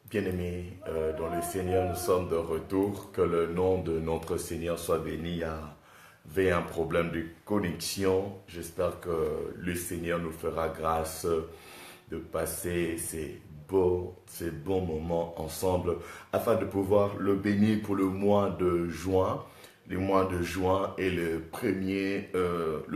Bien-aimés dans le Seigneur, nous sommes de retour. Que le nom de notre Seigneur soit béni. Il y avait un problème de connexion. J'espère que le Seigneur nous fera grâce de passer ces bons moments ensemble afin de pouvoir le bénir pour le mois de juin. Le mois de juin est le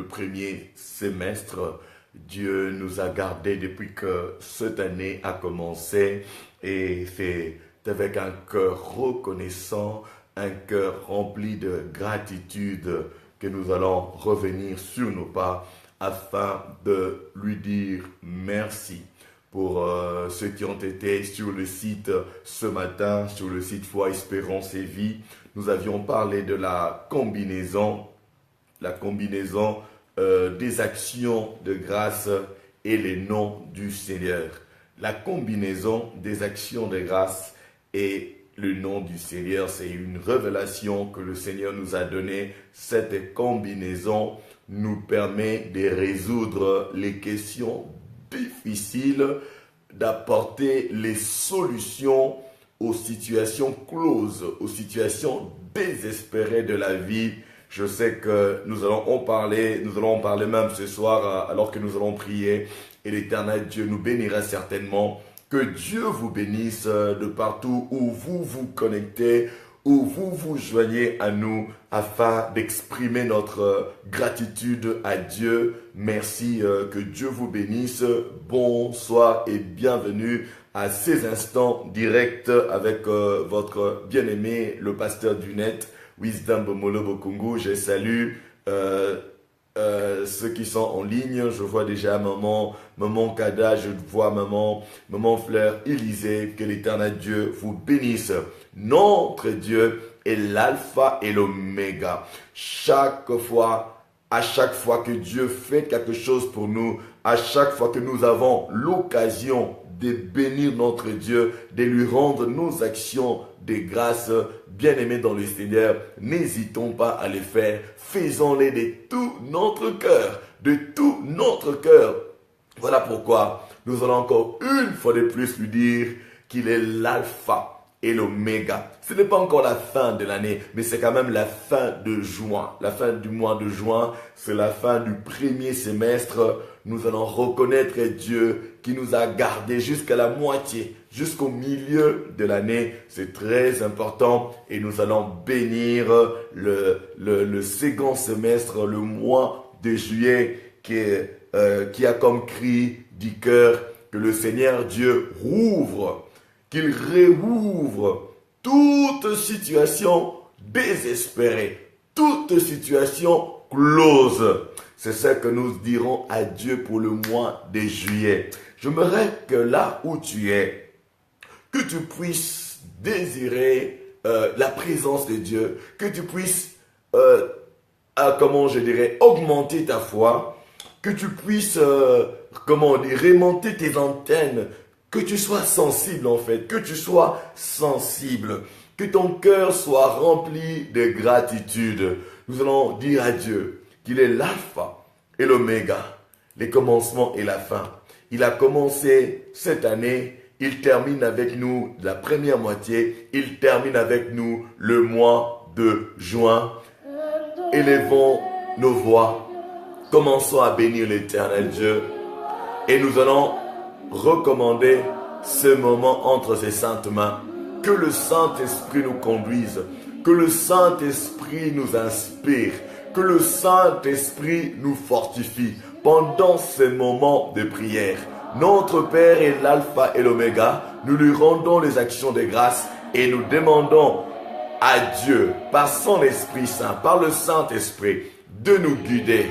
premier semestre. Dieu nous a gardés depuis que cette année a commencé et c'est avec un cœur reconnaissant, un cœur rempli de gratitude que nous allons revenir sur nos pas afin de lui dire merci. Pour ceux qui ont été sur le site ce matin, sur le site Foi, Espérance et Vie, nous avions parlé de la combinaison des actions de grâce et les noms du Seigneur. La combinaison des actions de grâce et le nom du Seigneur, c'est une révélation que le Seigneur nous a donnée. Cette combinaison nous permet de résoudre les questions difficiles, d'apporter les solutions aux situations closes, aux situations désespérées de la vie. Je sais que nous allons en parler même ce soir alors que nous allons prier et l'Éternel Dieu nous bénira certainement. Que Dieu vous bénisse de partout où vous vous connectez, où vous vous joignez à nous afin d'exprimer notre gratitude à Dieu. Merci, que Dieu vous bénisse. Bonsoir et bienvenue à ces instants directs avec votre bien-aimé, le pasteur du net, Wisdom Bomolo Bokungu. Je salue ceux qui sont en ligne. Je vois déjà maman Kada, je vois maman Fleur Élisée. Que l'Éternel Dieu vous bénisse. Notre Dieu est l'alpha et l'oméga. À chaque fois que Dieu fait quelque chose pour nous, à chaque fois que nous avons l'occasion de bénir notre Dieu, de lui rendre nos actions de grâce, bien-aimés dans le Seigneur, n'hésitons pas à les faire. Faisons-les de tout notre cœur, de tout notre cœur. Voilà pourquoi nous allons encore une fois de plus lui dire qu'il est l'alpha et l'oméga. Ce n'est pas encore la fin de l'année, mais c'est quand même la fin de juin. La fin du mois de juin, c'est la fin du premier semestre. Nous allons reconnaître Dieu qui nous a gardés jusqu'à la moitié, jusqu'au milieu de l'année. C'est très important et nous allons bénir le second semestre, le mois de juillet qui a comme cri du cœur que le Seigneur Dieu rouvre, qu'il réouvre toute situation désespérée, toute situation close. C'est ce que nous dirons à Dieu pour le mois de juillet. J'aimerais que là où tu es, que tu puisses désirer la présence de Dieu, que tu puisses, augmenter ta foi, que tu puisses, remonter tes antennes, que tu sois sensible en fait, que tu sois sensible, que ton cœur soit rempli de gratitude. Nous allons dire à Dieu qu'il est l'alpha et l'oméga, les commencements et la fin. Il a commencé cette année, il termine avec nous la première moitié, il termine avec nous le mois de juin. Élevons nos voix, commençons à bénir l'Éternel Dieu et nous allons recommander ce moment entre ses saintes mains. Que le Saint-Esprit nous conduise, que le Saint-Esprit nous inspire, que le Saint-Esprit nous fortifie pendant ces moments de prière. Notre Père est l'alpha et l'oméga. Nous lui rendons les actions de grâce et nous demandons à Dieu, par son Esprit Saint, par le Saint-Esprit, de nous guider,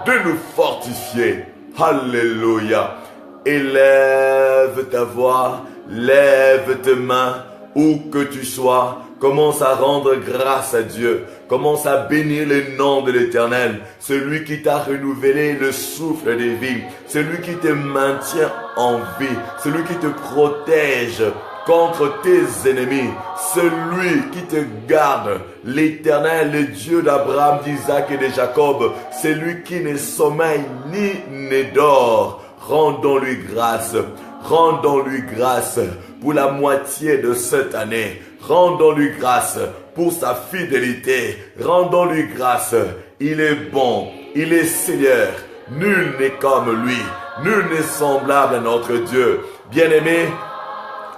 de nous fortifier. Alléluia. Élève ta voix, lève tes mains, où que tu sois, commence à rendre grâce à Dieu, commence à bénir le nom de l'Éternel, celui qui t'a renouvelé le souffle de vie, celui qui te maintient en vie, celui qui te protège contre tes ennemis, celui qui te garde, l'Éternel, le Dieu d'Abraham, d'Isaac et de Jacob, celui qui ne sommeille ni ne dort. Rendons-lui grâce. Rendons-lui grâce pour la moitié de cette année. Rendons-lui grâce pour sa fidélité. Rendons-lui grâce. Il est bon. Il est Seigneur. Nul n'est comme lui. Nul n'est semblable à notre Dieu. Bien-aimé,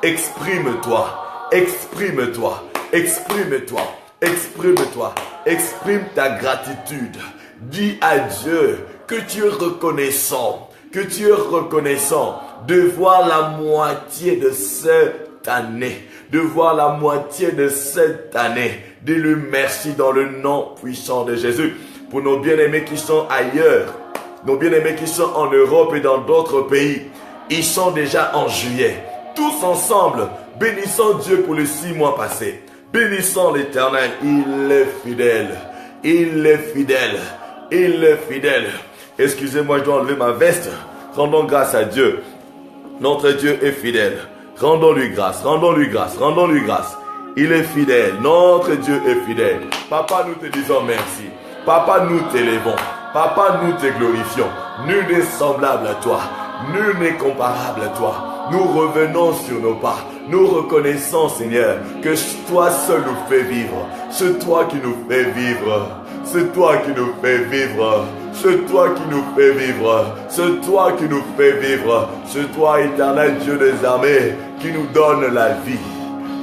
exprime-toi. Exprime-toi. Exprime-toi. Exprime-toi. Exprime ta gratitude. Dis à Dieu que tu es reconnaissant. Que tu es reconnaissant de voir la moitié de cette année. De voir la moitié de cette année. Dis-lui merci dans le nom puissant de Jésus. Pour nos bien-aimés qui sont ailleurs. Nos bien-aimés qui sont en Europe et dans d'autres pays. Ils sont déjà en juillet. Tous ensemble, bénissons Dieu pour les 6 mois passés. Bénissons l'Éternel. Il est fidèle. Il est fidèle. Il est fidèle. Excusez-moi, je dois enlever ma veste. Rendons grâce à Dieu. Notre Dieu est fidèle. Rendons-lui grâce, rendons-lui grâce, rendons-lui grâce. Il est fidèle. Notre Dieu est fidèle. Papa, nous te disons merci. Papa, nous t'élevons. Papa, nous te glorifions. Nul n'est semblable à toi. Nul n'est comparable à toi. Nous revenons sur nos pas. Nous reconnaissons, Seigneur, que toi seul nous fais vivre. C'est toi qui nous fais vivre. C'est toi qui nous fais vivre. C'est toi qui nous fais vivre. C'est toi qui nous fais vivre. C'est toi, éternel Dieu des armées, qui nous donne la vie,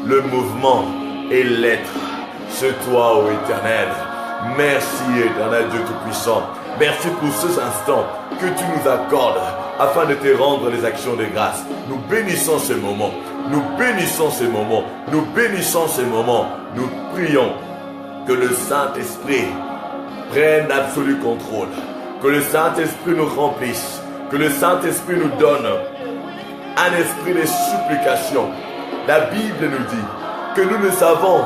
le mouvement et l'être. C'est toi, ô éternel. Merci, éternel Dieu Tout-Puissant. Merci pour ces instants que tu nous accordes afin de te rendre les actions de grâce. Nous bénissons ce moment. Nous bénissons ce moment. Nous bénissons ce moment. Nous prions que le Saint-Esprit prenne absolu contrôle. Que le Saint-Esprit nous remplisse. Que le Saint-Esprit nous donne un esprit de supplication. La Bible nous dit que nous ne savons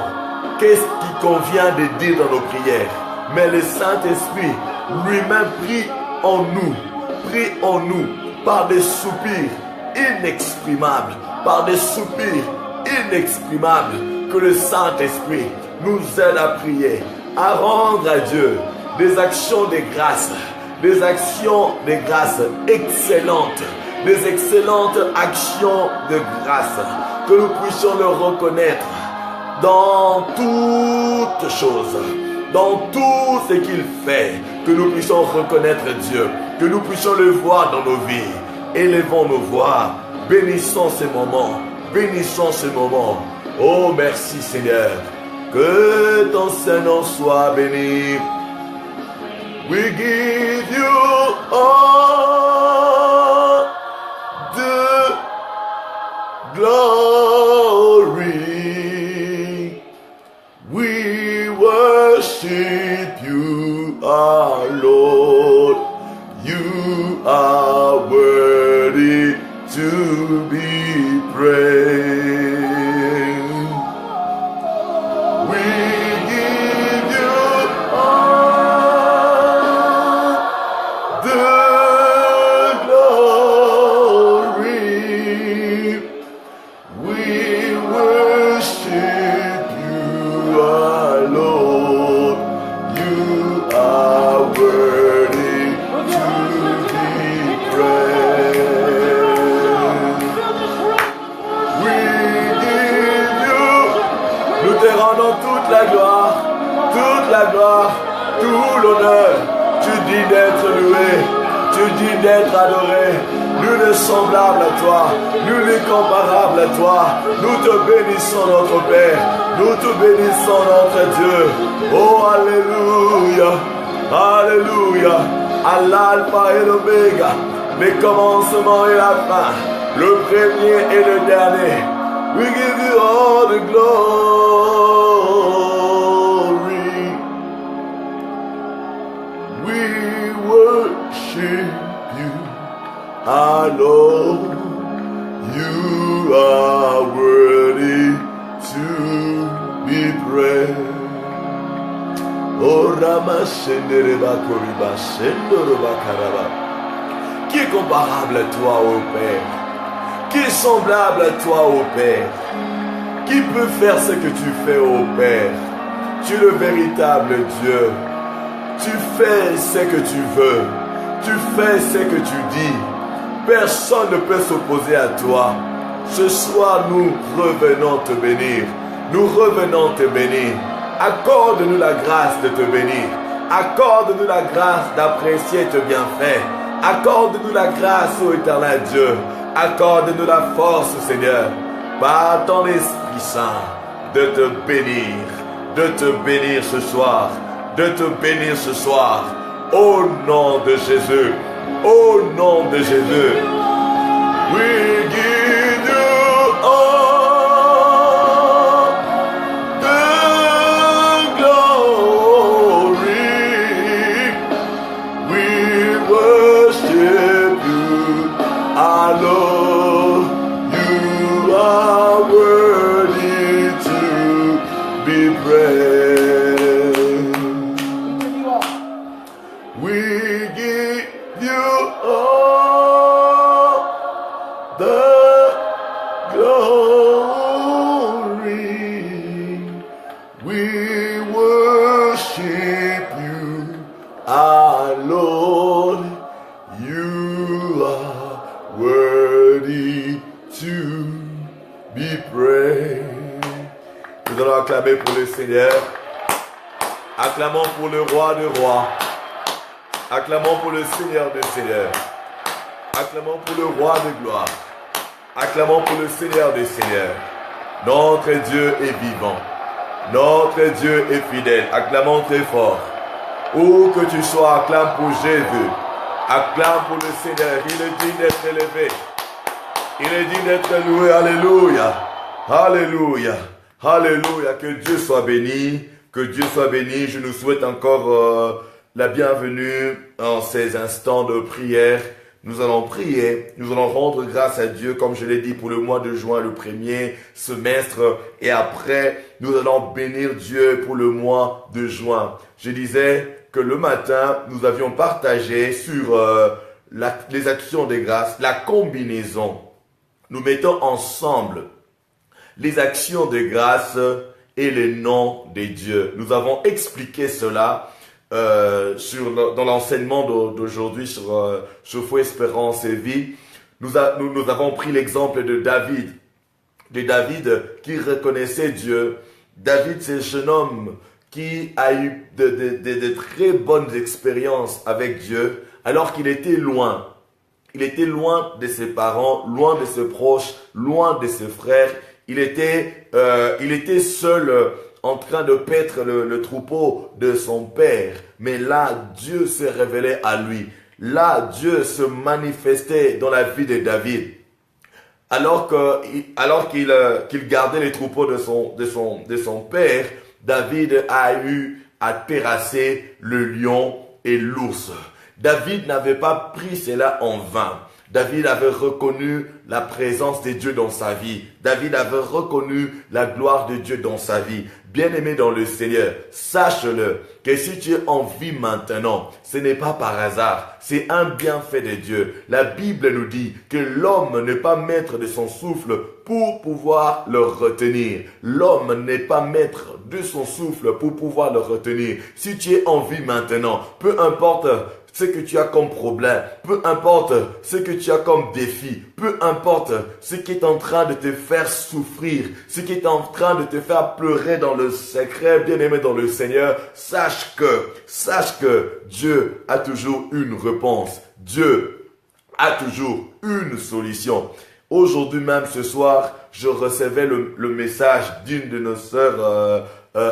qu'est-ce qui convient de dire dans nos prières. Mais le Saint-Esprit lui-même prie en nous par des soupirs inexprimables, par des soupirs inexprimables. Que le Saint-Esprit nous aide à prier, à rendre à Dieu des actions de grâce, des actions de grâce excellentes, des excellentes actions de grâce, que nous puissions le reconnaître dans toutes choses, dans tout ce qu'il fait, que nous puissions reconnaître Dieu, que nous puissions le voir dans nos vies. Élevons nos voix, bénissons ces moments, bénissons ces moments. Oh, merci Seigneur, que ton Saint-Nom soit béni. We give you all the glory. We worship you, our Lord. You are worthy to be praised. We give you all the glory. We worship you, our Lord. You are worthy to be praised. We give you, nous te rendons toute la gloire, tout l'honneur. Tu dis d'être loué, tu dis d'être adoré. Nul n'est semblable à toi, nul n'est comparable à toi. Nous te bénissons notre Père, nous te bénissons notre Dieu. Oh alléluia, alléluia, à l'alpha et l'oméga, les commencements et la fin, le premier et le dernier. We give you all the glory. We worship you, our Lord. You are worthy to be praised. Oh Rama Shendereba Koriba Shendoroba Karaba. Qui est comparable à toi, ô Père? Qui est semblable à toi, ô Père? Qui peut faire ce que tu fais, ô Père? Tu es le véritable Dieu. Tu fais ce que tu veux. Tu fais ce que tu dis. Personne ne peut s'opposer à toi. Ce soir, nous revenons te bénir. Nous revenons te bénir. Accorde-nous la grâce de te bénir. Accorde-nous la grâce d'apprécier tes bienfaits. Accorde-nous la grâce, ô éternel Dieu. Accorde-nous la force, Seigneur, par ton Esprit Saint, de te bénir ce soir, de te bénir ce soir, au nom de Jésus, au nom de Jésus. We give you all the glory. We worship you, our Lord. You are worthy to be praised. We give you all the glory. We worship you, our Lord. You are worthy to be praised. Nous allons acclamer pour le Seigneur. Acclamons pour le roi des rois. Acclamons pour le Seigneur des seigneurs. Acclamons pour le roi de gloire. Acclamons pour le Seigneur des seigneurs. Notre Dieu est vivant. Notre Dieu est fidèle. Acclamons très fort. Où que tu sois, acclame pour Jésus. Acclame pour le Seigneur. Il est digne d'être élevé. Il est digne d'être loué. Alléluia. Alléluia. Alléluia. Que Dieu soit béni. Que Dieu soit béni. Je nous souhaite encore la bienvenue en ces instants de prière. Nous allons prier, nous allons rendre grâce à Dieu, comme je l'ai dit, pour le mois de juin, le premier semestre. Et après, nous allons bénir Dieu pour le mois de juin. Je disais que le matin, nous avions partagé sur les actions de grâce, la combinaison. Nous mettons ensemble les actions de grâce et les noms des dieux. Nous avons expliqué cela dans l'enseignement d'aujourd'hui sur Foi, Espérance et Vie. Nous avons pris l'exemple de David qui reconnaissait Dieu. David, c'est un jeune homme qui a eu de très bonnes expériences avec Dieu alors qu'il était loin. Il était loin de ses parents, loin de ses proches, loin de ses frères. Il était seul en train de paître le troupeau de son père. Mais là, Dieu s'est révélé à lui. Là, Dieu se manifestait dans la vie de David. Alors qu'il gardait les troupeaux de son père, David a eu à terrasser le lion et l'ours. David n'avait pas pris cela en vain. David avait reconnu la présence de Dieu dans sa vie. David avait reconnu la gloire de Dieu dans sa vie. Bien-aimé dans le Seigneur, sache-le que si tu es en vie maintenant, ce n'est pas par hasard, c'est un bienfait de Dieu. La Bible nous dit que l'homme n'est pas maître de son souffle pour pouvoir le retenir. L'homme n'est pas maître de son souffle pour pouvoir le retenir. Si tu es en vie maintenant, peu importe ce que tu as comme problème, peu importe ce que tu as comme défi, peu importe ce qui est en train de te faire souffrir, ce qui est en train de te faire pleurer dans le secret, bien-aimé dans le Seigneur, sache que Dieu a toujours une réponse. Dieu a toujours une solution. Aujourd'hui même, ce soir, je recevais le message d'une de nos sœurs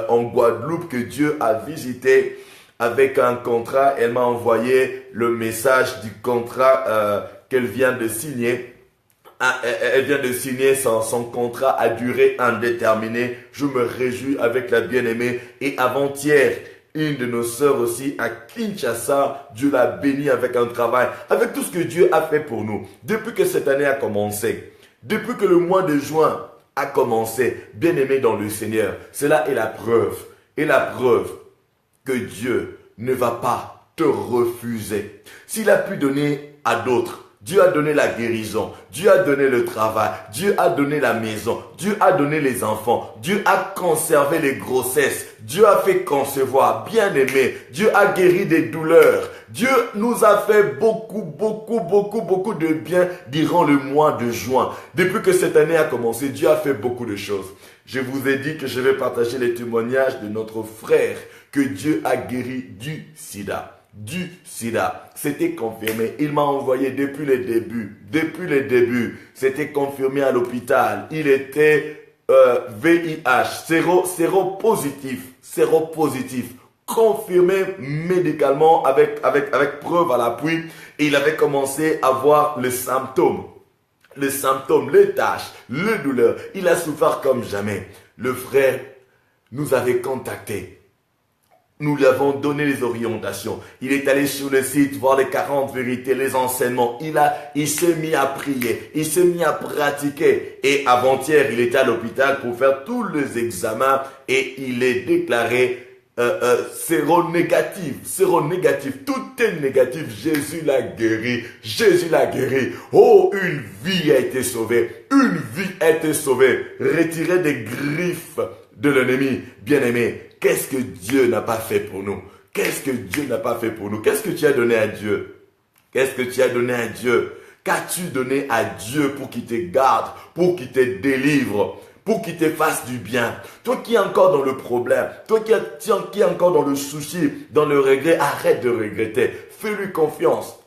en Guadeloupe que Dieu a visité avec un contrat. Elle m'a envoyé le message du contrat qu'elle vient de signer. Elle vient de signer son contrat à durée indéterminée. Je me réjouis avec la bien-aimée. Et avant-hier, une de nos sœurs aussi à Kinshasa, Dieu l'a bénie avec un travail, avec tout ce que Dieu a fait pour nous. Depuis que cette année a commencé, depuis que le mois de juin a commencé, bien-aimé dans le Seigneur, cela est la preuve. Et la preuve que Dieu ne va pas te refuser. S'il a pu donner à d'autres, Dieu a donné la guérison, Dieu a donné le travail, Dieu a donné la maison, Dieu a donné les enfants, Dieu a conservé les grossesses, Dieu a fait concevoir, bien aimé, Dieu a guéri des douleurs, Dieu nous a fait beaucoup de bien durant le mois de juin. Depuis que cette année a commencé, Dieu a fait beaucoup de choses. Je vous ai dit que je vais partager les témoignages de notre frère que Dieu a guéri du sida. Du sida. C'était confirmé. Il m'a envoyé depuis les débuts. Depuis les débuts. C'était confirmé à l'hôpital. Il était VIH. Séropositif. Séropositif. Confirmé médicalement avec preuve à l'appui. Et il avait commencé à voir les symptômes. Les symptômes, les taches, les douleurs. Il a souffert comme jamais. Le frère nous avait contactés. Nous lui avons donné les orientations. Il est allé sur le site voir les 40 vérités, les enseignements. Il s'est mis à prier. Il s'est mis à pratiquer. Et avant-hier, il était à l'hôpital pour faire tous les examens et il est déclaré séronégatif. Séronégatif. Tout est négatif. Jésus l'a guéri. Jésus l'a guéri. Oh, une vie a été sauvée. Une vie a été sauvée. Retirée des griffes de l'ennemi. Bien-aimé, qu'est-ce que Dieu n'a pas fait pour nous? Qu'est-ce que Dieu n'a pas fait pour nous? Qu'est-ce que tu as donné à Dieu? Qu'est-ce que tu as donné à Dieu? Qu'as-tu donné à Dieu pour qu'il te garde, pour qu'il te délivre, pour qu'il te fasse du bien? Toi qui es encore dans le problème, toi qui es encore dans le souci, dans le regret, arrête de regretter. Fais-lui confiance.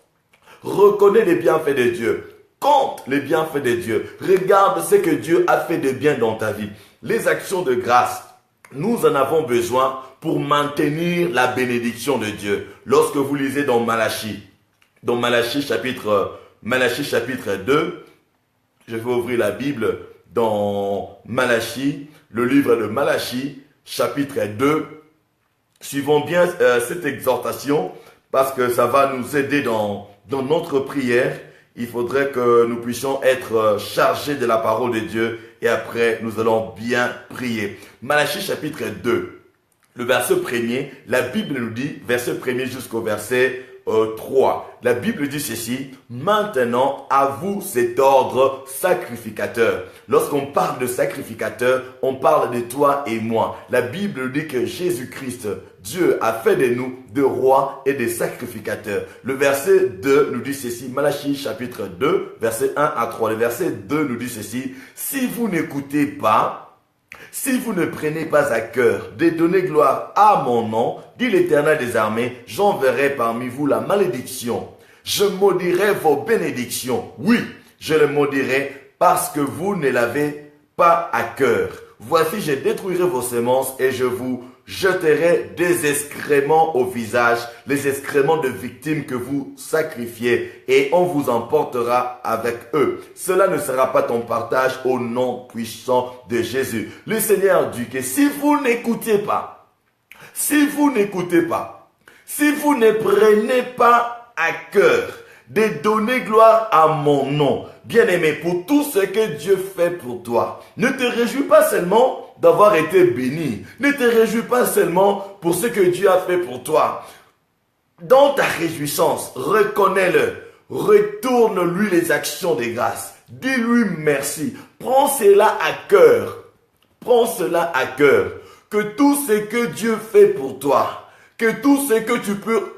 Reconnais les bienfaits de Dieu. Compte les bienfaits de Dieu. Regarde ce que Dieu a fait de bien dans ta vie. Les actions de grâce, nous en avons besoin pour maintenir la bénédiction de Dieu. Lorsque vous lisez dans Malachie chapitre 2, je vais ouvrir la Bible dans Malachie, le livre de Malachie, chapitre 2. Suivons bien cette exhortation parce que ça va nous aider dans notre prière. Il faudrait que nous puissions être chargés de la parole de Dieu et après nous allons bien prier. Malachie chapitre 2, le verset 1er, la Bible nous dit, verset 1er jusqu'au verset 3. La Bible dit ceci: maintenant à vous cet ordre sacrificateur. Lorsqu'on parle de sacrificateur, on parle de toi et moi. La Bible dit que Jésus-Christ, Dieu a fait de nous des rois et des sacrificateurs. Le verset 2 nous dit ceci, Malachie chapitre 2, verset 1 à 3. Le verset 2 nous dit ceci: si vous n'écoutez pas, si vous ne prenez pas à cœur de donner gloire à mon nom, dit l'Éternel des armées, j'enverrai parmi vous la malédiction. Je maudirai vos bénédictions. Oui, je les maudirai parce que vous ne l'avez pas à cœur. Voici, je détruirai vos semences et je vous jeterai des excréments au visage, les excréments de victimes que vous sacrifiez, et on vous emportera avec eux. Cela ne sera pas ton partage au nom puissant de Jésus. Le Seigneur dit que si vous n'écoutez pas, si vous ne prenez pas à cœur de donner gloire à mon nom, bien-aimé, pour tout ce que Dieu fait pour toi, ne te réjouis pas seulement d'avoir été béni. Ne te réjouis pas seulement pour ce que Dieu a fait pour toi. Dans ta réjouissance, reconnais-le. Retourne-lui les actions de grâce. Dis-lui merci. Prends cela à cœur. Prends cela à cœur. Que tout ce que Dieu fait pour toi, que tout ce que tu peux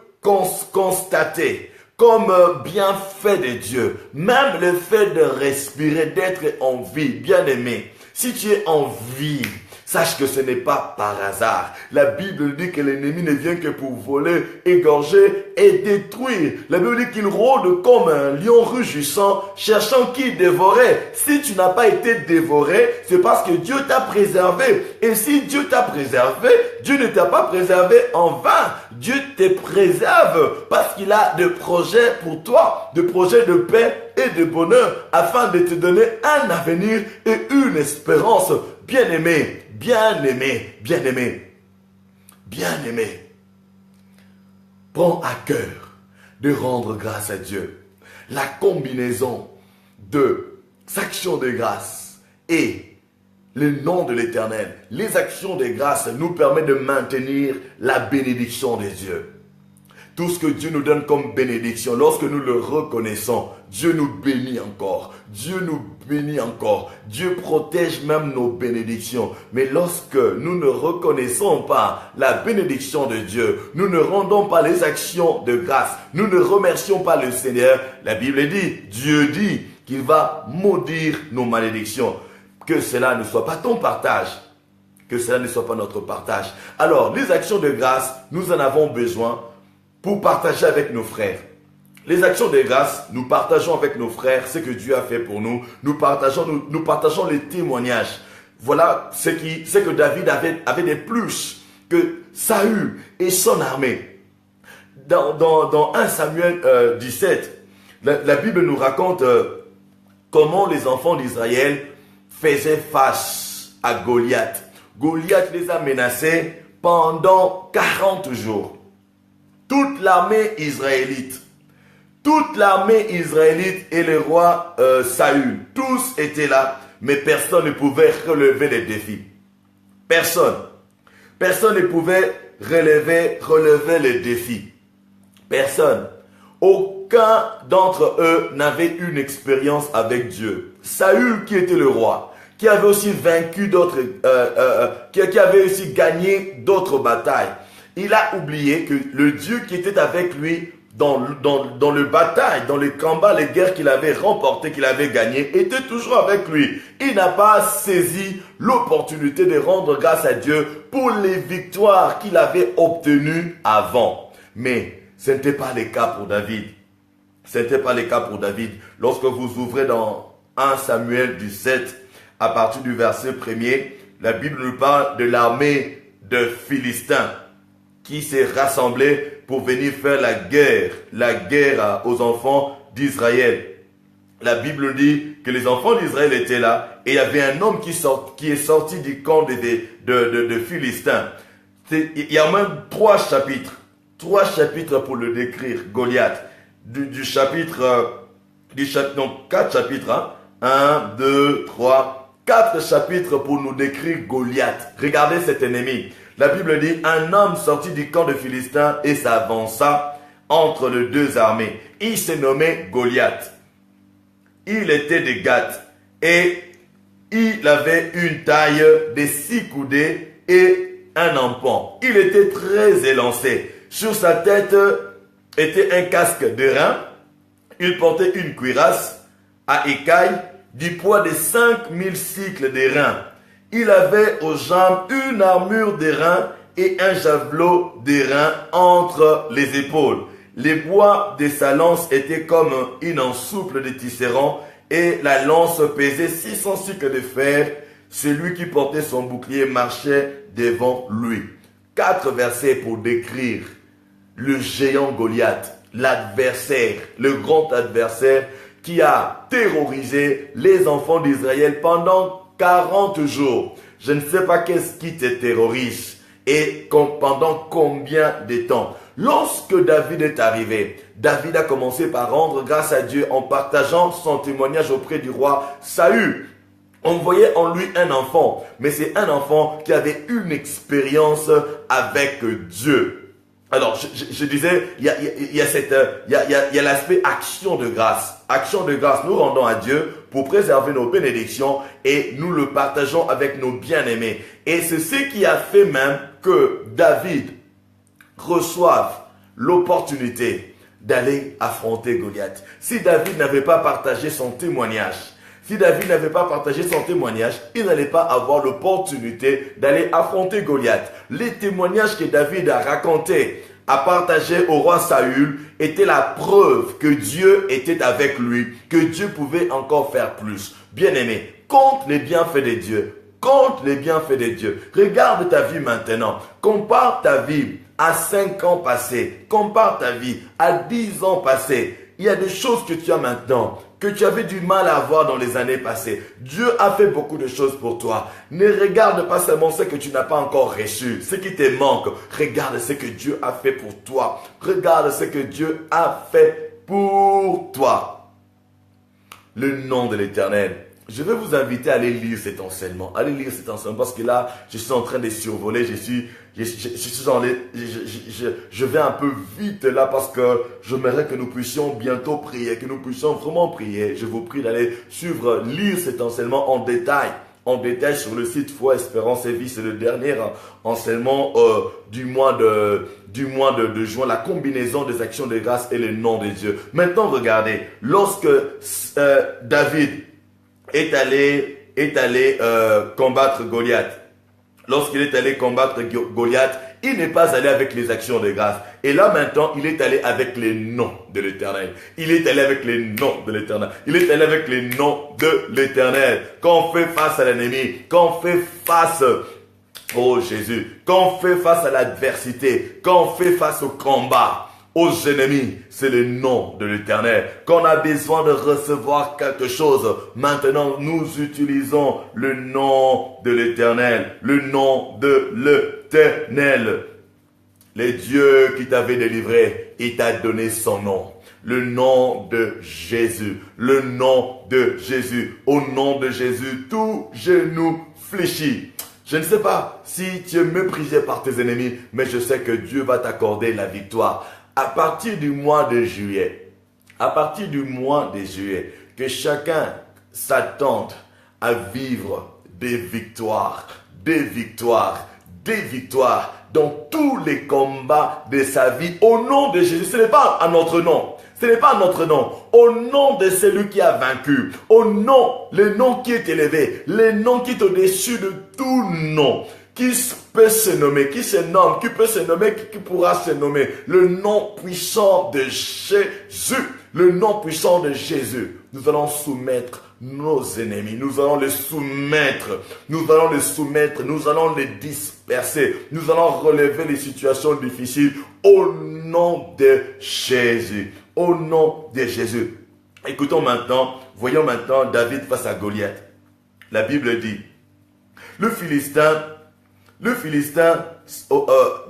constater comme bienfait de Dieu, même le fait de respirer, d'être en vie, bien-aimé, si tu es en vie, sache que ce n'est pas par hasard. La Bible dit que l'ennemi ne vient que pour voler, égorger et détruire. La Bible dit qu'il rôde comme un lion rugissant, cherchant qui dévorer. Si tu n'as pas été dévoré, c'est parce que Dieu t'a préservé. Et si Dieu t'a préservé, Dieu ne t'a pas préservé en vain. Dieu te préserve parce qu'il a des projets pour toi, des projets de paix et de bonheur, afin de te donner un avenir et une espérance. Bien-aimé, bien-aimé, bien-aimé, bien-aimé, prends à cœur de rendre grâce à Dieu. La combinaison de actions de grâce et le nom de l'Éternel, les actions de grâce nous permettent de maintenir la bénédiction de Dieu. tout ce que Dieu nous donne comme bénédiction, lorsque nous le reconnaissons, Dieu nous bénit encore. Dieu nous bénit encore. Dieu protège même nos bénédictions. Mais lorsque nous ne reconnaissons pas la bénédiction de Dieu, nous ne rendons pas les actions de grâce, nous ne remercions pas le Seigneur, la Bible dit, Dieu dit qu'il va maudire nos malédictions. Que cela ne soit pas ton partage. Que cela ne soit pas notre partage. Alors, les actions de grâce, nous en avons besoin pour partager avec nos frères. Les actions de grâce, nous partageons avec nos frères ce que Dieu a fait pour nous. Nous partageons les témoignages. Voilà ce que David avait de plus que Saül et son armée. Dans 1 Samuel 17, la Bible nous raconte comment les enfants d'Israël faisaient face à Goliath. Goliath les a menacés pendant 40 jours. Toute l'armée israélite et le roi Saül, tous étaient là, mais personne ne pouvait relever les défis. Personne ne pouvait relever les défis. Personne. Aucun d'entre eux n'avait une expérience avec Dieu. Saül, qui était le roi, qui avait aussi vaincu d'autres, qui avait aussi gagné d'autres batailles. Il a oublié que le Dieu qui était avec lui dans le bataille, dans les combats, les guerres qu'il avait remportées, qu'il avait gagnées, était toujours avec lui. Il n'a pas saisi l'opportunité de rendre grâce à Dieu pour les victoires qu'il avait obtenues avant. Mais ce n'était pas le cas pour David. Ce n'était pas le cas pour David. Lorsque vous ouvrez dans 1 Samuel 17, à partir du verset 1er, la Bible nous parle de l'armée de Philistins qui s'est rassemblée pour venir faire la guerre aux enfants d'Israël. La Bible dit que les enfants d'Israël étaient là et il y avait un homme qui est sorti du camp de Philistins. Il y a même 3 chapitres pour le décrire, Goliath. 4 chapitres, hein? 1, 2, 3, 4 chapitres pour nous décrire Goliath. Regardez cet ennemi. La Bible dit, un homme sorti du camp de Philistins et s'avança entre les deux armées. Il se nommait Goliath. Il était de Gath et il avait une taille de 6 coudées et un empan. Il était très élancé. Sur sa tête était un casque d'airain. Il portait une cuirasse à écailles du poids de 5000 cycles d'airain. Il avait aux jambes une armure d'airain et un javelot d'airain entre les épaules. Les bois de sa lance étaient comme une ensouple de tisserand et la lance pesait 600 cycles de fer. Celui qui portait son bouclier marchait devant lui. 4 versets pour décrire le géant Goliath, l'adversaire, le grand adversaire qui a terrorisé les enfants d'Israël pendant 40 jours. Je ne sais pas qu'est-ce qui te terrorise et pendant combien de temps. Lorsque David est arrivé, David a commencé par rendre grâce à Dieu en partageant son témoignage auprès du roi Saül. On voyait en lui un enfant, mais c'est un enfant qui avait une expérience avec Dieu. Alors, je disais, il y a l'aspect action de grâce. Action de grâce, nous rendons à Dieu pour préserver nos bénédictions et nous le partageons avec nos bien-aimés. Et c'est ce qui a fait même que David reçoive l'opportunité d'aller affronter Goliath. Si David n'avait pas partagé son témoignage, il n'allait pas avoir l'opportunité d'aller affronter Goliath. Les témoignages que David a racontés, a partagé au roi Saül, étaient la preuve que Dieu était avec lui, que Dieu pouvait encore faire plus. Bien-aimé, compte les bienfaits de Dieu. Compte les bienfaits de Dieu. Regarde ta vie maintenant. Compare ta vie à 5 ans passés. Compare ta vie à 10 ans passés. Il y a des choses que tu as maintenant, que tu avais du mal à avoir dans les années passées. Dieu a fait beaucoup de choses pour toi. Ne regarde pas seulement ce que tu n'as pas encore reçu, ce qui te manque. Regarde ce que Dieu a fait pour toi. Regarde ce que Dieu a fait pour toi. Le nom de l'Éternel je vais vous inviter à aller lire cet enseignement. Allez lire cet enseignement parce que là, je suis en train de survoler. Je vais un peu vite là parce que j'aimerais que nous puissions bientôt prier, que nous puissions vraiment prier. Je vous prie d'aller suivre, lire cet enseignement en détail sur le site Foi, Espérance et Vie. C'est le dernier enseignement du mois de juin, la combinaison des actions de grâce et le nom de Dieu. Maintenant, regardez, lorsque David est allé combattre Goliath. Lorsqu'il est allé combattre Goliath, il n'est pas allé avec les actions de grâce. Et là maintenant, il est allé avec les noms de l'Éternel. Il est allé avec les noms de l'Éternel. Il est allé avec les noms de l'Éternel. Quand on fait face à l'ennemi, quand on fait face, oh Jésus, quand on fait face à l'adversité, quand on fait face au combat, aux ennemis, c'est le nom de l'Éternel. Quand on a besoin de recevoir quelque chose, maintenant nous utilisons le nom de l'Éternel. Le nom de l'Éternel. Le Dieu qui t'avait délivré, il t'a donné son nom. Le nom de Jésus. Le nom de Jésus. Au nom de Jésus, tout genou fléchit. Je ne sais pas si tu es méprisé par tes ennemis, mais je sais que Dieu va t'accorder la victoire. À partir du mois de juillet, que chacun s'attende à vivre des victoires dans tous les combats de sa vie au nom de Jésus. Ce n'est pas à notre nom. Au nom de celui qui a vaincu. Au nom, le nom qui est élevé. Le nom qui est au-dessus de tout nom. Qui peut se nommer, qui se nomme, qui peut se nommer, qui pourra se nommer. Le nom puissant de Jésus. Le nom puissant de Jésus. Nous allons soumettre nos ennemis. Nous allons les soumettre. Nous allons les disperser. Nous allons relever les situations difficiles au nom de Jésus. Au nom de Jésus. Écoutons maintenant, voyons maintenant David face à Goliath. La Bible dit, le Philistin,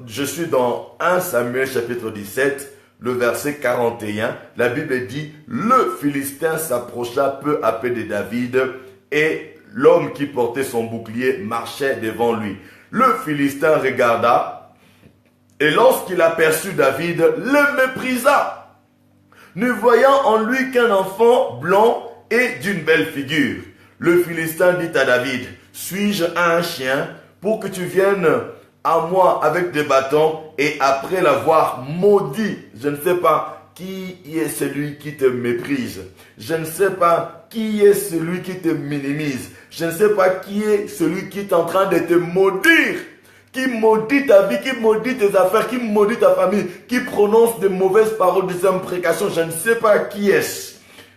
je suis dans 1 Samuel chapitre 17, le verset 41. La Bible dit, le Philistin s'approcha peu à peu de David et l'homme qui portait son bouclier marchait devant lui. Le Philistin regarda et lorsqu'il aperçut David, le méprisa, ne voyant en lui qu'un enfant blanc et d'une belle figure. Le Philistin dit à David, suis-je un chien pour que tu viennes à moi avec des bâtons et après l'avoir maudit? Je ne sais pas qui est celui qui te méprise. Je ne sais pas qui est celui qui te minimise. Je ne sais pas qui est celui qui est en train de te maudire. Qui maudit ta vie, qui maudit tes affaires, qui maudit ta famille, qui prononce de mauvaises paroles, des imprécations. Je ne sais pas qui est-ce.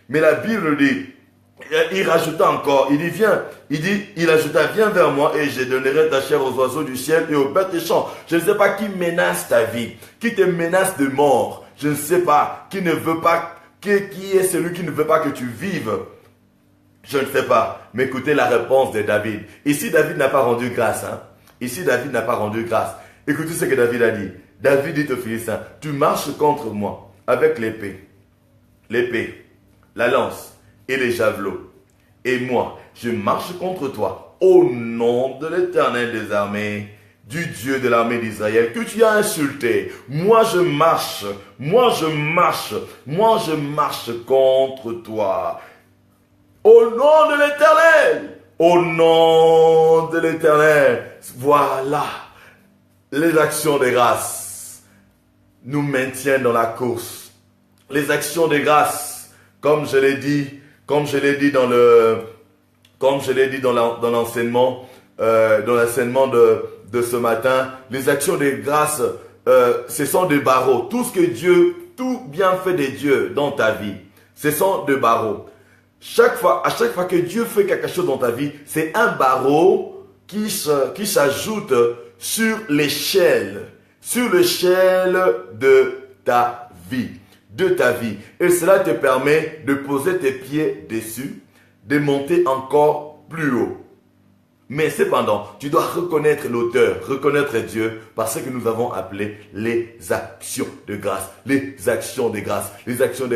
Mais la Bible dit, il rajouta encore, il ajouta, viens vers moi et je donnerai ta chair aux oiseaux du ciel et aux bêtes des champs. Je ne sais pas qui menace ta vie, qui te menace de mort. Je ne sais pas, qui est celui qui ne veut pas que tu vives. Je ne sais pas, mais écoutez la réponse de David. Ici, David n'a pas rendu grâce. Ici, David n'a pas rendu grâce. Écoutez ce que David a dit. David dit aux Philistins, tu marches contre moi avec l'épée, la lance et les javelots. Et moi, je marche contre toi au nom de l'Éternel des armées, du Dieu de l'armée d'Israël que tu as insulté. Moi je marche contre toi. Au nom de l'Éternel, au nom de l'Éternel. Voilà, les actions de grâce nous maintiennent dans la course. Les actions de grâce, comme je l'ai dit dans l'enseignement de ce matin, les actions de grâce, ce sont des barreaux. Tout bienfait de Dieu dans ta vie, ce sont des barreaux. À chaque fois que Dieu fait quelque chose dans ta vie, c'est un barreau qui s'ajoute sur l'échelle de ta vie. Et cela te permet de poser tes pieds dessus, de monter encore plus haut. Mais cependant, tu dois reconnaître l'auteur, reconnaître Dieu, parce que nous avons appelé les actions de grâce. Les actions de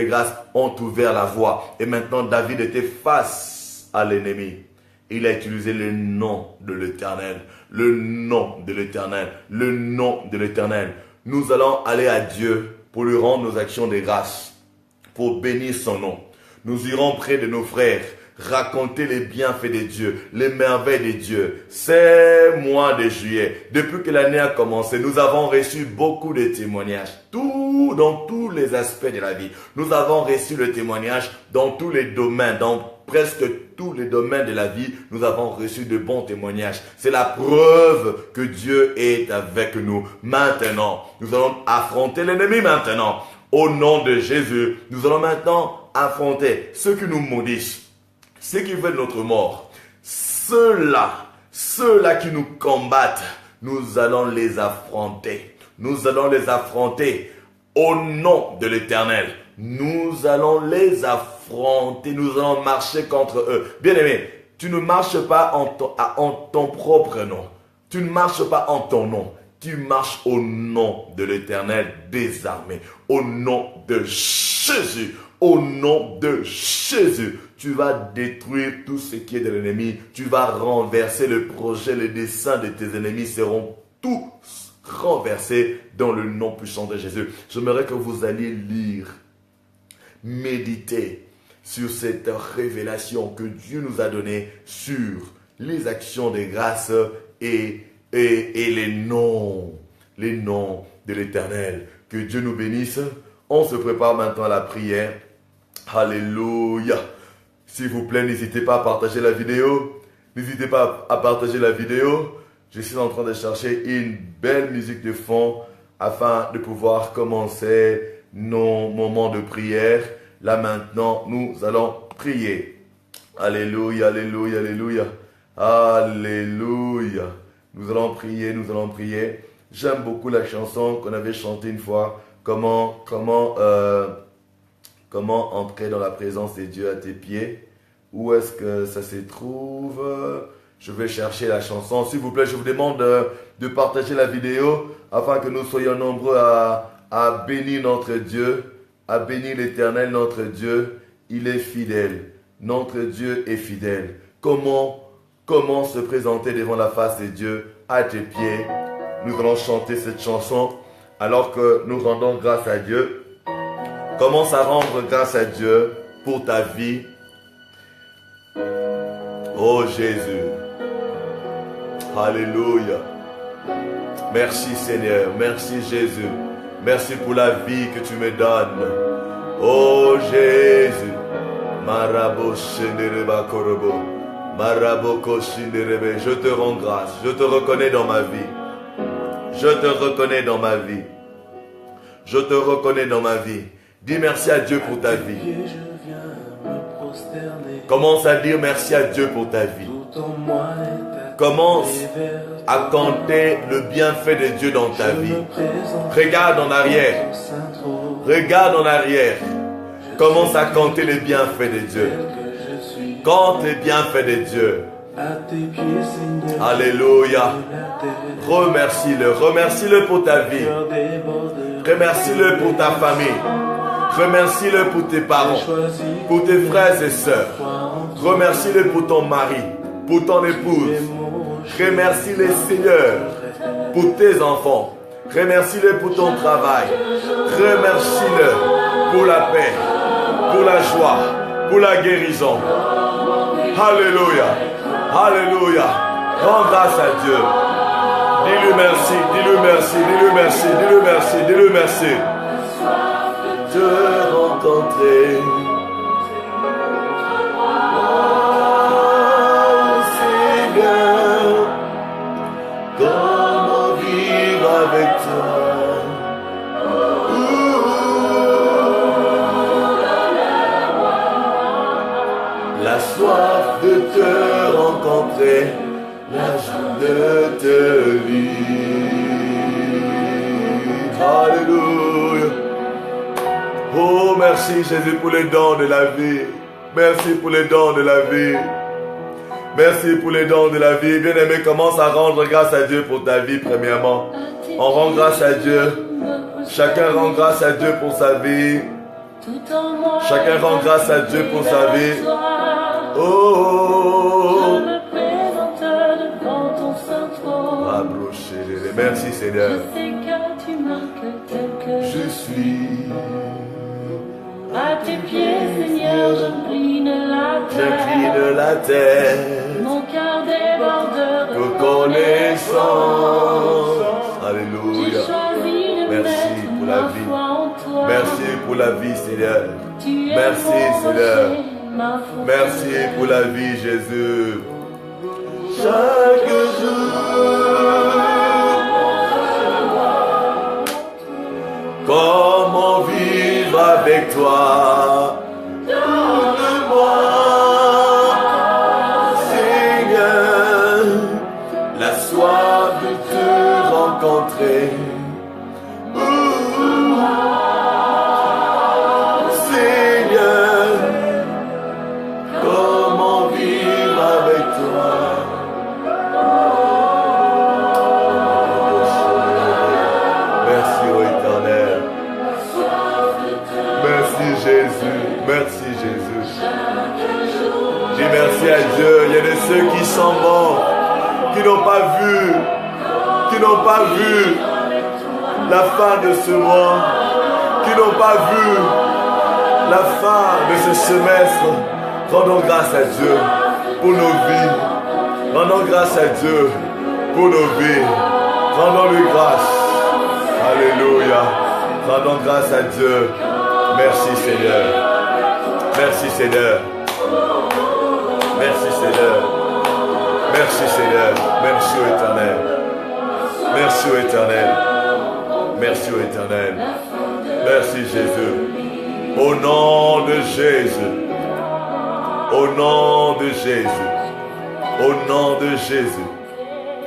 grâce ont ouvert la voie. Et maintenant, David était face à l'ennemi. Il a utilisé le nom de l'Éternel. Le nom de l'Éternel. Le nom de l'Éternel. Nous allons aller à Dieu pour lui rendre nos actions de grâce, pour bénir son nom. Nous irons près de nos frères, raconter les bienfaits de Dieu, les merveilles de Dieu. C'est mois de juillet. Depuis que l'année a commencé, nous avons reçu beaucoup de témoignages. Dans tous les aspects de la vie. Nous avons reçu le témoignage dans tous les domaines, dans presque tous les domaines de la vie. Nous avons reçu de bons témoignages. C'est la preuve que Dieu est avec nous. Maintenant, nous allons affronter l'ennemi maintenant. Au nom de Jésus, nous allons maintenant affronter ceux qui nous maudissent, ceux qui veulent notre mort, ceux-là qui nous combattent, nous allons les affronter. Nous allons les affronter au nom de l'Éternel. Nous allons les affronter, nous allons marcher contre eux. Bien-aimé, tu ne marches pas en ton propre nom. Tu ne marches pas en ton nom. Tu marches au nom de l'Éternel des armées. Au nom de Jésus. Au nom de Jésus, tu vas détruire tout ce qui est de l'ennemi. Tu vas renverser le projet, les desseins de tes ennemis seront tous renversés dans le nom puissant de Jésus. J'aimerais que vous alliez lire, méditer sur cette révélation que Dieu nous a donnée sur les actions de grâce et les noms de l'Éternel. Que Dieu nous bénisse. On se prépare maintenant à la prière. Alléluia. S'il vous plaît, n'hésitez pas à partager la vidéo. N'hésitez pas à partager la vidéo. Je suis en train de chercher une belle musique de fond afin de pouvoir commencer nos moments de prière. Là maintenant, nous allons prier. Alléluia, alléluia, alléluia. Alléluia. Nous allons prier, nous allons prier. J'aime beaucoup la chanson qu'on avait chantée une fois. Comment entrer dans la présence de Dieu à tes pieds? Où est-ce que ça se trouve? Je vais chercher la chanson. S'il vous plaît, je vous demande de partager la vidéo afin que nous soyons nombreux à bénir notre Dieu, à bénir l'Éternel, notre Dieu. Il est fidèle. Notre Dieu est fidèle. Comment se présenter devant la face de Dieu à tes pieds? Nous allons chanter cette chanson alors que nous rendons grâce à Dieu. Commence à rendre grâce à Dieu pour ta vie. Oh Jésus. Alléluia. Merci Seigneur. Merci Jésus. Merci pour la vie que tu me donnes. Oh Jésus. Marabo Shendereba Korobo. Maraboko Shinderebe. Je te rends grâce. Je te reconnais dans ma vie. Je te reconnais dans ma vie. Je te reconnais dans ma vie. Dis merci à Dieu pour ta vie. Commence à dire merci à Dieu pour ta vie. Commence à compter le bienfait de Dieu dans ta vie. Regarde en arrière. Regarde en arrière. Commence à compter les bienfaits de Dieu. Compte les bienfaits de Dieu. Alléluia. Remercie-le. Remercie-le pour ta vie. Remercie-le pour ta famille. Remercie-le pour tes parents, pour tes frères et sœurs. Remercie-le pour ton mari, pour ton épouse. Remercie-le, Seigneur, pour tes enfants. Remercie-le pour ton travail. Remercie-le pour la paix, pour la joie, pour la guérison. Alléluia. Alléluia. Rends grâce à Dieu. Dis-lui merci, dis-lui merci, dis-lui merci, dis-lui merci, dis-lui merci. Te rencontrer. Oh Seigneur, comment vivre avec toi? La soif de te rencontrer, la joie de te vivre. Alléluia. Oh, merci Jésus pour les dons de la vie. Merci pour les dons de la vie. Merci pour les dons de la vie. Bien-aimé, commence à rendre grâce à Dieu pour ta vie, premièrement. On rend grâce à Dieu. Chacun rend grâce à Dieu pour sa vie. Chacun rend grâce à Dieu pour sa vie. Oh, Je me présente devant ton saint trône. Merci Seigneur. Je sais que tu marques tel que Je suis. à tes pieds, Seigneur, j'incline la terre. J'incline la terre. Mon cœur déborde de Reconnaissance. J'ai Alléluia. choisi de Merci mettre pour la ma vie. foi en toi. Merci pour la vie, Seigneur. Tu es Merci, mon Seigneur. rocher, ma force. Merci pour la vie, Jésus. Chaque jour. Comment vivre avec toi? Donne-moi, Seigneur, la soif de te rencontrer. Seigneur, comment vivre avec toi? Merci ô Éternel. Merci Jésus. Merci Jésus. Dis merci à Dieu. Il y a de ceux qui sont morts, qui n'ont pas vu la fin de ce mois, qui n'ont pas vu la fin de ce semestre. Rendons grâce à Dieu pour nos vies. Rendons grâce à Dieu pour nos vies. Rendons-lui grâce. Alléluia. Rendons grâce à Dieu. Merci Seigneur. Merci Seigneur. Merci Seigneur. Merci Seigneur. Merci au Éternel. Merci au Éternel. Merci au Éternel. Merci Jésus. Au nom de Jésus. Au nom de Jésus. Au nom de Jésus.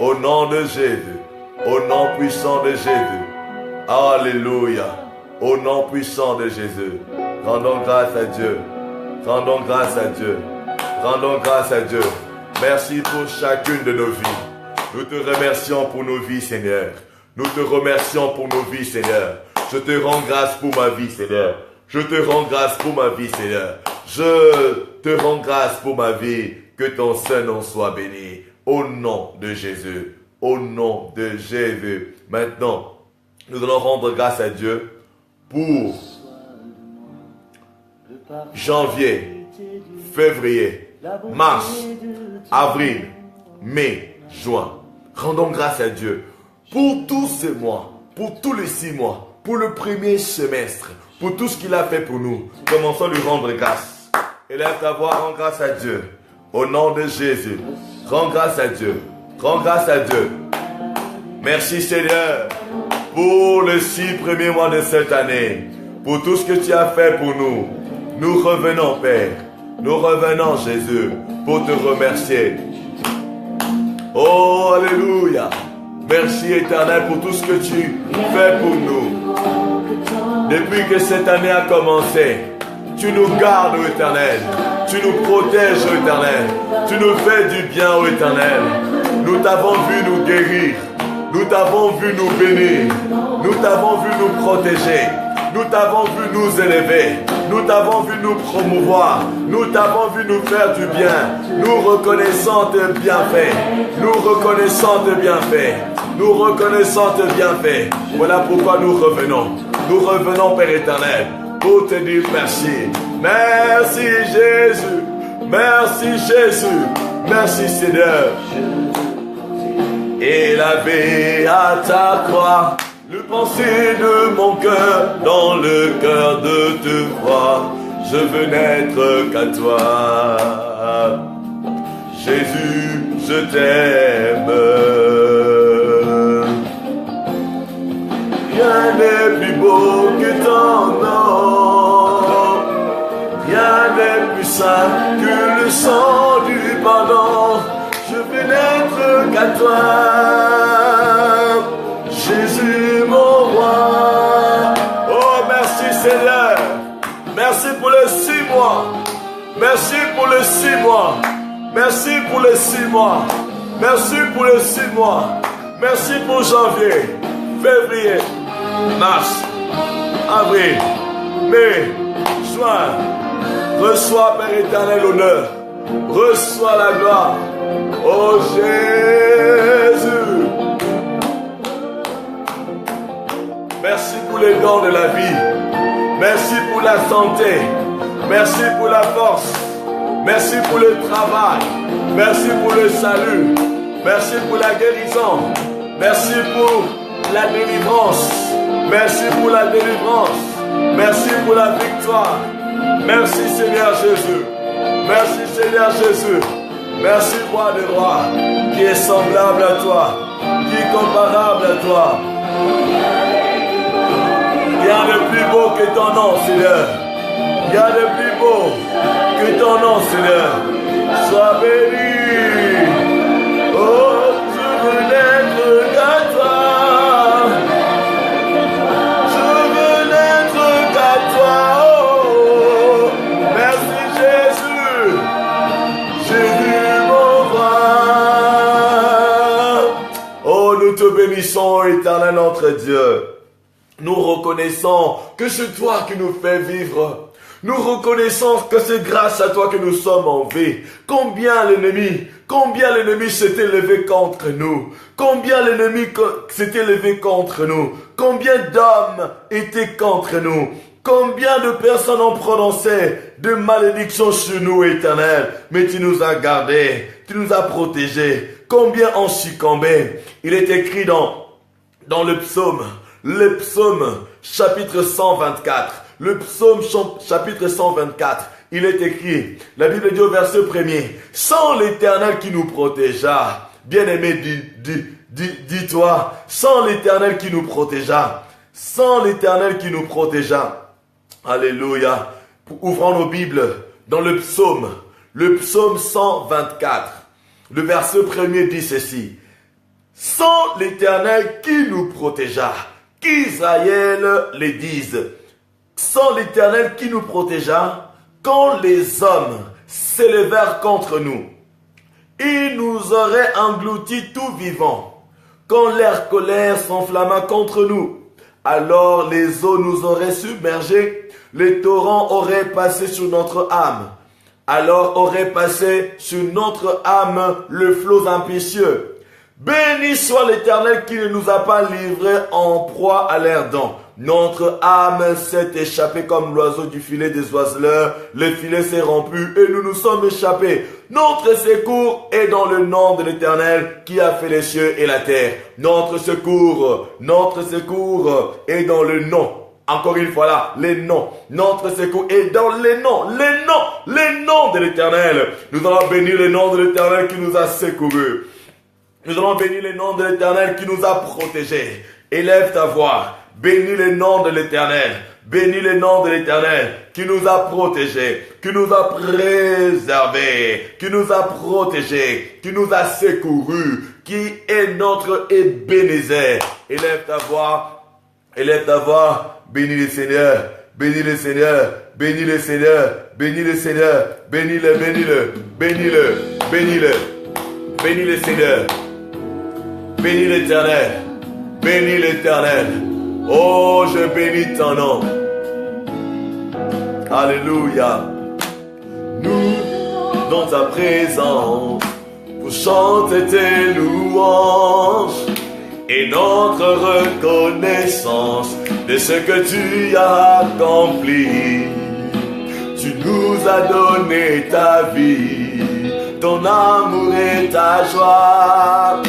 Au nom de Jésus. Au nom puissant de Jésus. Alléluia. Au nom puissant de Jésus. Rendons grâce à Dieu. Rendons grâce à Dieu. Rendons grâce à Dieu. Merci pour chacune de nos vies. Nous te remercions pour nos vies, Seigneur. Nous te remercions pour nos vies, Seigneur. Je te rends grâce pour ma vie, Seigneur. Je te rends grâce pour ma vie, Seigneur. Je te rends grâce pour ma vie. Que ton Saint-Nom soit béni. Au nom de Jésus. Au nom de Jésus. Maintenant, nous allons rendre grâce à Dieu pour janvier, février, mars, avril, mai, juin. Rendons grâce à Dieu pour tous ces mois, pour tous les 6 mois, pour le premier semestre, pour tout ce qu'il a fait pour nous. Commençons à lui rendre grâce. Élève ta voix, rends grâce à Dieu. Au nom de Jésus, rends grâce à Dieu. Rends grâce à Dieu. Merci Seigneur pour les 6 premiers mois de cette année, pour tout ce que tu as fait pour nous. Nous revenons, Père. Nous revenons, Jésus, pour te remercier. Oh, Alléluia. Merci, Éternel, pour tout ce que tu fais pour nous. Depuis que cette année a commencé, tu nous gardes, ô Éternel. Tu nous protèges, ô Éternel. Tu nous fais du bien, ô Éternel. Nous t'avons vu nous guérir. Nous t'avons vu nous bénir. Nous t'avons vu nous protéger. Nous t'avons vu nous élever. Nous t'avons vu nous promouvoir. Nous t'avons vu nous faire du bien. Nous reconnaissons tes bienfaits. Nous reconnaissons tes bienfaits. Nous reconnaissons tes bienfaits. Voilà pourquoi nous revenons. Nous revenons, Père éternel, pour te dire merci. Merci Jésus. Merci Jésus. Merci Seigneur. Élevé à ta croix, le penser de mon cœur, dans le cœur de te voir, je veux n'être qu'à toi. Jésus, je t'aime. Rien n'est plus beau que ton nom. Rien n'est plus saint que le sang du pardon. Je veux n'être qu'à toi. Jésus mon roi. Oh merci Seigneur. Merci pour les 6 mois. Merci pour les 6 mois. Merci pour les 6 mois. Merci pour les 6 mois. Merci pour janvier, février, mars, avril, mai, juin. Reçois, Père éternel, l'honneur. Reçois la gloire. Oh Jésus. Merci pour les dons de la vie. Merci pour la santé. Merci pour la force. Merci pour le travail. Merci pour le salut. Merci pour la guérison. Merci pour la délivrance. Merci pour la délivrance. Merci pour la victoire. Merci Seigneur Jésus. Merci Seigneur Jésus. Merci Roi des rois, qui est semblable à toi, qui est comparable à toi. Rien de plus beau que ton nom, Seigneur. Rien de plus beau que ton nom, Seigneur. Sois béni. Oh, je veux n'être qu'à toi. Je veux n'être qu'à toi. Oh, merci Jésus. Jésus, mon roi. Oh, nous te bénissons, éternel notre Dieu. Nous reconnaissons que c'est toi qui nous fais vivre. Nous reconnaissons que c'est grâce à toi que nous sommes en vie. Combien l'ennemi s'était levé contre nous. Combien l'ennemi s'était levé contre nous. Combien d'hommes étaient contre nous. Combien de personnes ont prononcé de malédictions sur nous, éternel. Mais tu nous as gardés. Tu nous as protégés. Combien ont succombé. Il est écrit dans le psaume chapitre 124. Le psaume chapitre 124. Il est écrit, la Bible dit au verset 1er, sans l'Éternel qui nous protégea. Bien-aimé, dis-toi, sans l'Éternel qui nous protégea. Sans l'Éternel qui nous protégea. Alléluia. Ouvrons nos Bibles dans le psaume 124. Le verset 1er dit ceci. Sans l'Éternel qui nous protégea. Qu'Israël les dise. Sans l'Éternel qui nous protégea, quand les hommes s'élevèrent contre nous, ils nous auraient engloutis tout vivants. Quand leur colère s'enflamma contre nous, alors les eaux nous auraient submergés, les torrents auraient passé sur notre âme. Alors aurait passé sur notre âme le flot impétueux. Béni soit l'Éternel qui ne nous a pas livrés en proie à l'air dents. Notre âme s'est échappée comme l'oiseau du filet des oiseleurs. Le filet s'est rompu et nous nous sommes échappés. Notre secours est dans le nom de l'Éternel qui a fait les cieux et la terre. Notre secours est dans le nom. Encore une fois là, les noms. Notre secours est dans les noms de l'Éternel. Nous allons bénir le nom de l'Éternel qui nous a secourus. Nous allons bénir le nom de l'Éternel qui nous a protégés. Élève ta voix. Bénis le nom de l'Éternel. Bénis le nom de l'Éternel qui nous a protégés, qui nous a préservés, qui nous a protégés, qui nous a secourus, qui est notre Ebenezer. Élève ta voix. Bénis le Seigneur. Bénis le Seigneur. Bénis le Seigneur. Bénis le Seigneur. Bénis-le. Bénis le Seigneur. Bénis l'Éternel. Bénis l'Éternel. Oh, je bénis ton nom. Alléluia. Nous, dans ta présence, pour chanter tes louanges et notre reconnaissance de ce que tu as accompli. Tu nous as donné ta vie, ton amour et ta joie,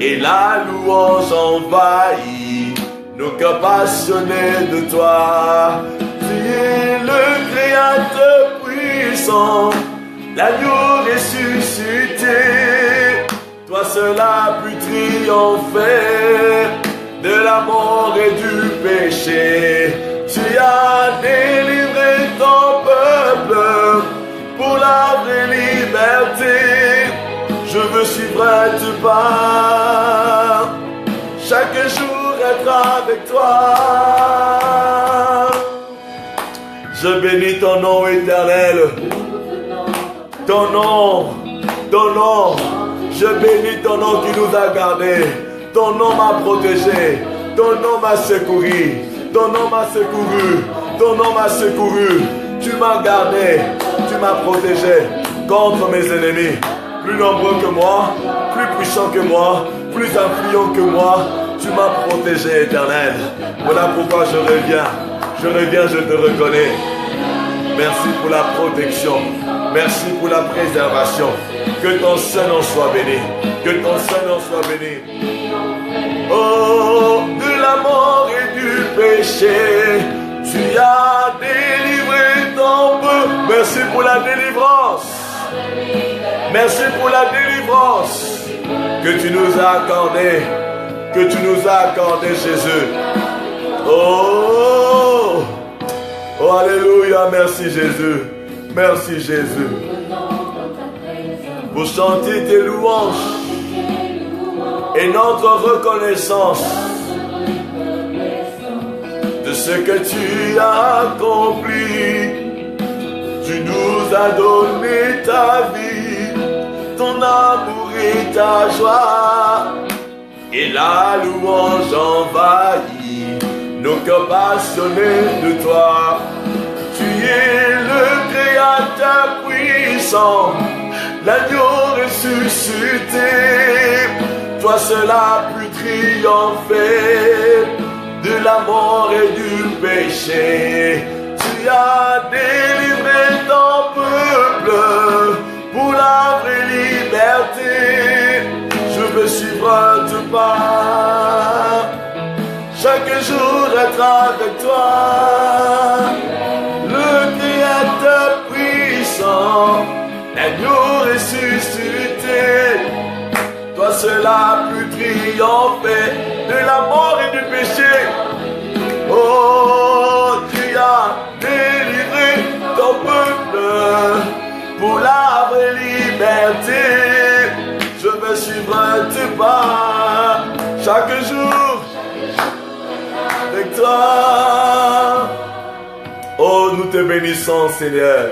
et la louange envahit nos cœurs passionnés de toi. Tu es le Créateur puissant, l'agneau ressuscité. Toi seul as pu triompher de la mort et du péché. Tu as délivré ton peuple pour la vraie liberté. Je veux suivre tes pas, chaque jour être avec toi. Je bénis ton nom éternel, ton nom. Je bénis ton nom qui nous a gardés. Ton nom m'a protégé, ton nom m'a secouru, ton nom m'a secouru. Tu m'as gardé, tu m'as protégé. contre mes ennemis. Plus nombreux que moi, plus puissant que moi, plus influent que moi. Tu m'as protégé, Éternel. Voilà pourquoi je reviens. Je reviens, je te reconnais. Merci pour la protection. Merci pour la préservation. Que ton Saint-Nom soit béni. Que ton Saint-Nom soit béni. Oh, de la mort et du péché, tu as délivré ton peuple. Merci pour la délivrance. Merci pour la délivrance que tu nous as accordée. Que tu nous as accordé, Jésus. Oh, oh, alléluia, merci Jésus. Merci Jésus. Pour chanter tes louanges et notre reconnaissance de ce que tu as accompli. Tu nous as donné ta vie, ton amour et ta joie. Et la louange envahit nos cœurs passionnés de toi. Tu es le Créateur puissant, l'agneau ressuscité. Toi seul as pu triompher de la mort et du péché. Tu as délivré ton peuple pour la vraie liberté. Je veux suivre tes pas, chaque jour être avec toi. Le Créateur puissant, l'agneau ressuscité. Toi seul as pu triompher de la mort et du péché. Oh, tu as délivré ton peuple pour la vraie liberté. Je veux suivre tes pas chaque jour avec toi. Oh, nous te bénissons, Seigneur.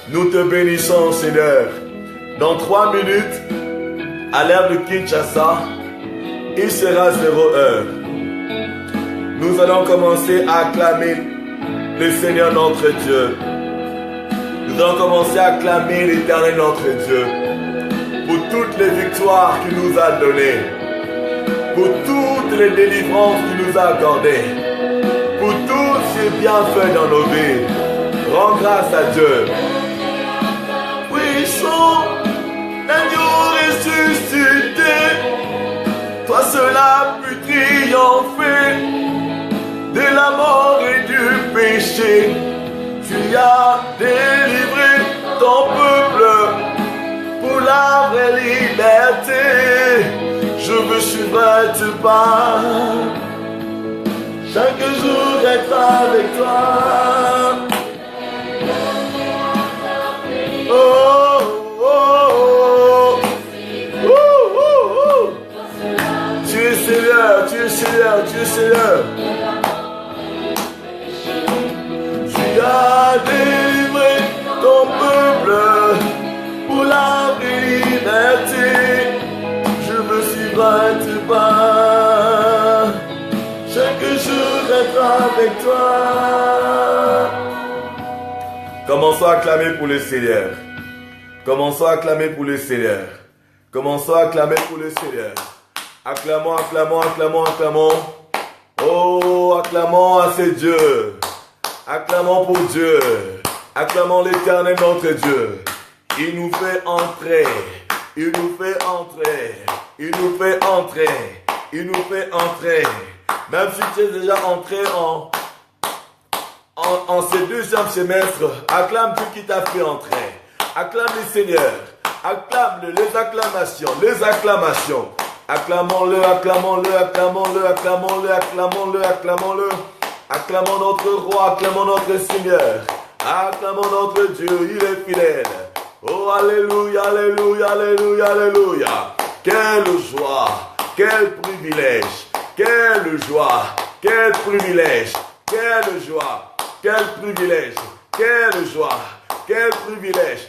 Nous te bénissons, Seigneur. Dans 3 minutes, à l'heure de Kinshasa, il sera 0 heure. Nous allons commencer à acclamer le Seigneur notre Dieu. Nous allons commencer à acclamer l'Éternel notre Dieu pour toutes les victoires qu'il nous a données, pour toutes les délivrances qu'il nous a accordées, pour tous ses bienfaits dans nos vies. Rends grâce à Dieu. Puissant, l'agneau ressuscité, toi seul as pu triompher de la mort et du péché. Tu as délivré ton peuple pour la vraie liberté. Je veux suivre tes pas, chaque jour être avec toi. Oh, oh, oh, oh, oh, oh. Tu es Seigneur, tu es Seigneur, tu es Seigneur. Tu as délivré ton peuple pour la liberté. Je veux suivre tes pas, chaque jour être avec toi. Commençons à acclamer pour le Seigneur. Commençons à acclamer pour le Seigneur. Commençons à acclamer pour le Seigneur. Acclamons, acclamons, acclamons, acclamons. Oh, acclamons à ce Dieu. Acclamons pour Dieu. Acclamons l'Éternel notre Dieu. Il nous fait entrer. Il nous fait entrer. Il nous fait entrer. Il nous fait entrer. Même si tu es déjà entré en ce 2e semestre, acclame Dieu qui t'a fait entrer. Acclame le Seigneur. Acclame-le, les acclamations, les acclamations. Acclamons-le, acclamons-le, acclamons-le, acclamons-le, acclamons-le, acclamons-le. Acclamons notre roi, acclamons notre Seigneur. Acclamons notre Dieu, il est fidèle. Oh, alléluia, alléluia, alléluia, alléluia. Quelle joie, quel privilège, quelle joie, quel privilège, quelle joie, quel privilège, quelle joie, quel privilège,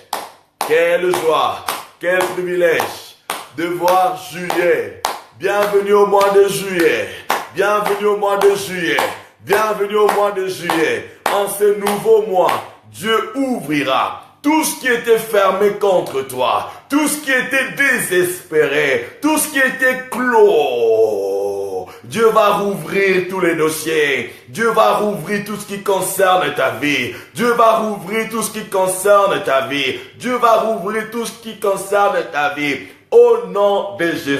quelle joie, quel privilège de voir juillet. Bienvenue au mois de juillet, bienvenue au mois de juillet, bienvenue au mois de juillet. En ce nouveau mois, Dieu ouvrira tout ce qui était fermé contre toi, tout ce qui était désespéré, tout ce qui était clos, Dieu va rouvrir tous les dossiers. Dieu va rouvrir tout ce qui concerne ta vie. Dieu va rouvrir tout ce qui concerne ta vie. Dieu va rouvrir tout ce qui concerne ta vie. Au nom de Jésus.